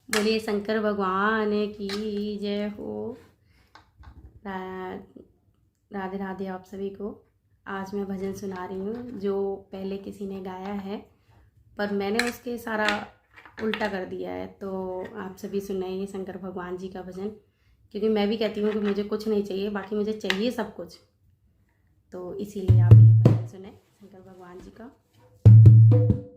बोलिए शंकर भगवान की जय हो। राधे राधे आप सभी को। आज मैं भजन सुना रही हूँ जो पहले किसी ने गाया है, पर मैंने उसके सारा उल्टा कर दिया है। तो आप सभी सुनाइए शंकर भगवान जी का भजन, क्योंकि मैं भी कहती हूँ कि मुझे कुछ नहीं चाहिए, बाकी मुझे चाहिए सब कुछ। तो इसीलिए आप ये भजन सुने शंकर भगवान जी का।